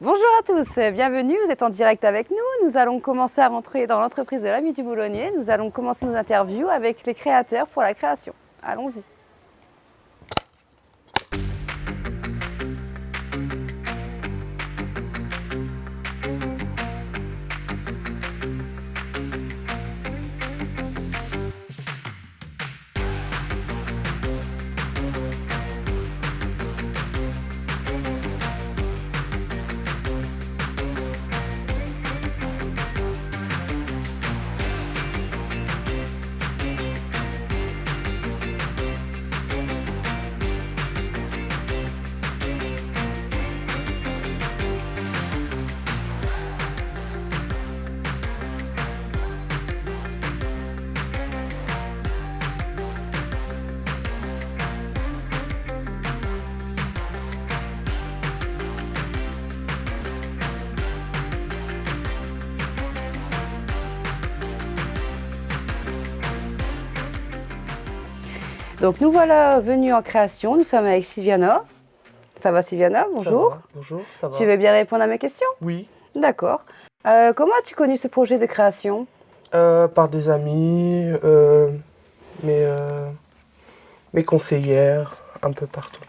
Bonjour à tous, bienvenue, vous êtes en direct avec nous. Nous allons commencer à rentrer dans l'entreprise de l'Ami du Boulonnier. Nous allons commencer nos interviews avec les créateurs pour la création. Allons-y. Donc nous voilà venus en création, nous sommes avec Sylviana. Ça va Sylviana? Bonjour. Ça va, bonjour, ça va. Tu veux bien répondre à mes questions? Oui, D'accord. Comment as-tu connu ce projet de création? par des amis, mes, mes conseillères, un peu partout.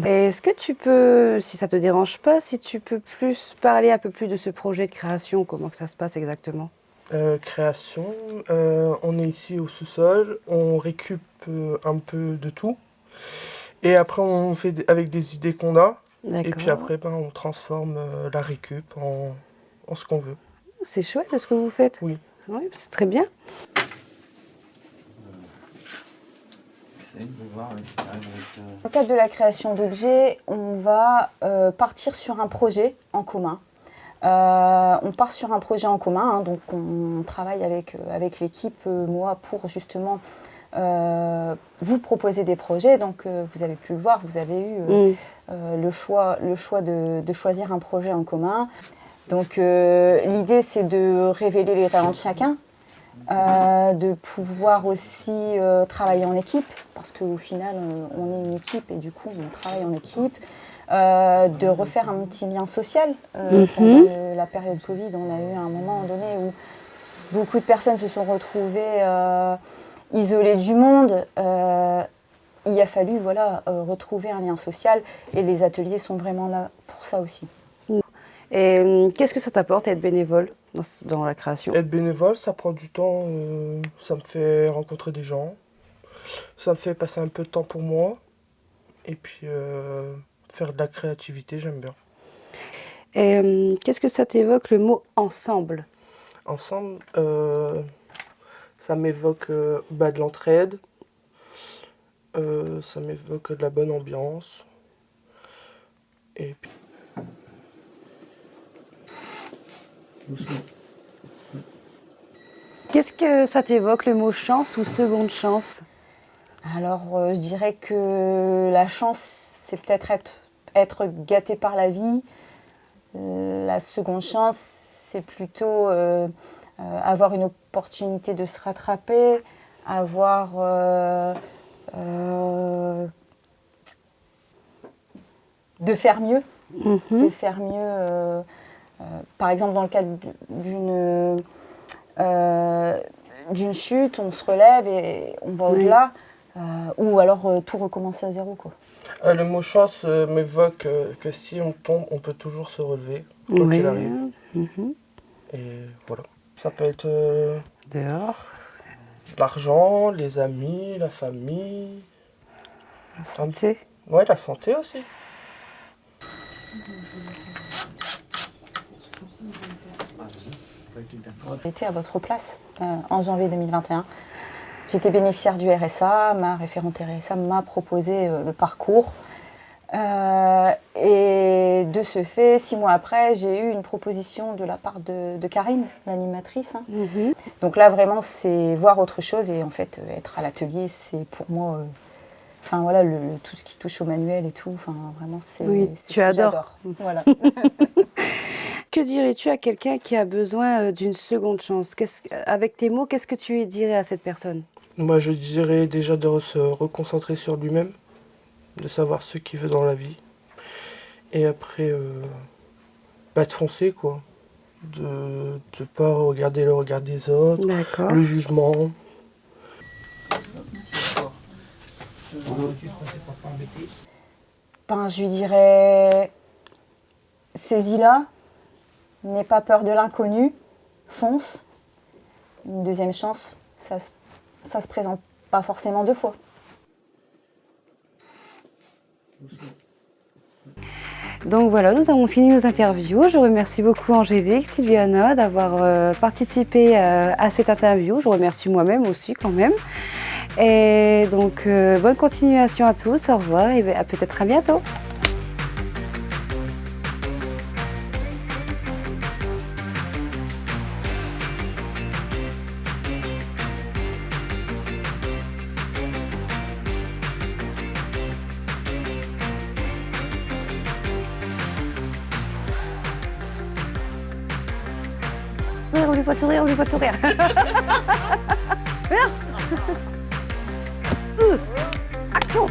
Est-ce que tu peux, si ça te dérange pas, si tu peux plus parler un peu plus de ce projet de création, comment que ça se passe exactement? Création, on est ici au sous-sol, on récup un peu de tout. Et après, on fait avec des idées qu'on a. Et puis D'accord. après, on transforme la récup en ce qu'on veut. C'est chouette ce que vous faites. Oui. Oui, c'est très bien. Dans le cadre de la création d'objets, on va partir sur un projet en commun. On part sur un projet en commun, hein, donc on travaille avec l'équipe, moi, pour justement vous proposer des projets. Donc vous avez pu le voir, vous avez eu le choix de choisir un projet en commun. Donc l'idée, c'est de révéler les talents de chacun, de pouvoir aussi travailler en équipe, parce qu'au final, on est une équipe et du coup, on travaille en équipe. De refaire un petit lien social. Pendant la période Covid, on a eu un moment donné où beaucoup de personnes se sont retrouvées isolées du monde. Il a fallu retrouver un lien social et les ateliers sont vraiment là pour ça aussi. Et qu'est-ce que ça t'apporte être bénévole dans la création? Être bénévole, ça prend du temps, ça me fait rencontrer des gens, ça me fait passer un peu de temps pour moi. Et puis faire de la créativité, j'aime bien. Et qu'est-ce que ça t'évoque le mot ensemble? Ensemble, ça m'évoque de l'entraide, ça m'évoque de la bonne ambiance. Et puis... Qu'est-ce que ça t'évoque le mot chance ou seconde chance? Alors, je dirais que la chance, c'est peut-être être gâté par la vie. La seconde chance, c'est plutôt avoir une opportunité de se rattraper, avoir de faire mieux. De faire mieux. Par exemple, dans le cadre d'une chute, on se relève et on va au-delà. Ou alors tout recommencer à zéro, quoi. Le mot chance m'évoque que si on tombe, on peut toujours se relever, quoi qu'il arrive. Et voilà. Ça peut être Dehors. l'argent, les amis, la famille. La santé. Ouais, la santé aussi. J'étais à votre place en janvier 2021. J'étais bénéficiaire du RSA, ma référente RSA m'a proposé le parcours. Et de ce fait, 6 mois après, j'ai eu une proposition de la part de Karine, l'animatrice. Hein. Donc là, vraiment, c'est voir autre chose. Et en fait, être à l'atelier, c'est pour moi... Enfin voilà, tout ce qui touche au manuel et tout, enfin vraiment c'est... Oui, c'est tu ce que adores. j'adore. Voilà. Que dirais-tu à quelqu'un qui a besoin d'une seconde chance? Avec tes mots, qu'est-ce que tu lui dirais à cette personne? Moi, je dirais déjà de se reconcentrer sur lui-même, de savoir ce qu'il veut dans la vie. Et après, pas de foncer, quoi. De ne pas regarder le regard des autres, D'accord. le jugement. Ben, je lui dirais, saisis-la, n'aie pas peur de l'inconnu, fonce. Une deuxième chance, ça se présente pas forcément 2 fois. Donc voilà, nous avons fini nos interviews. Je remercie beaucoup Angélique, Sylviana d'avoir participé à cette interview. Je remercie moi-même aussi quand même. Et donc bonne continuation à tous, au revoir et peut-être à bientôt. Oublie pas de sourire, oublie pas de sourire. Viens. Action.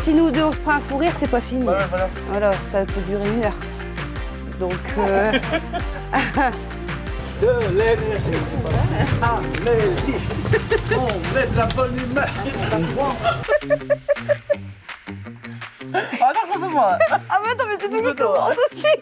Si nous deux on se prend un fou rire, c'est pas fini. Ouais, voilà. Voilà, ça peut durer 1 heure. Donc De l'énergie. Amélie. On met de la bonne humeur. Ah non, c'est moi. ah mais attends, mais c'est nous qui commence aussi.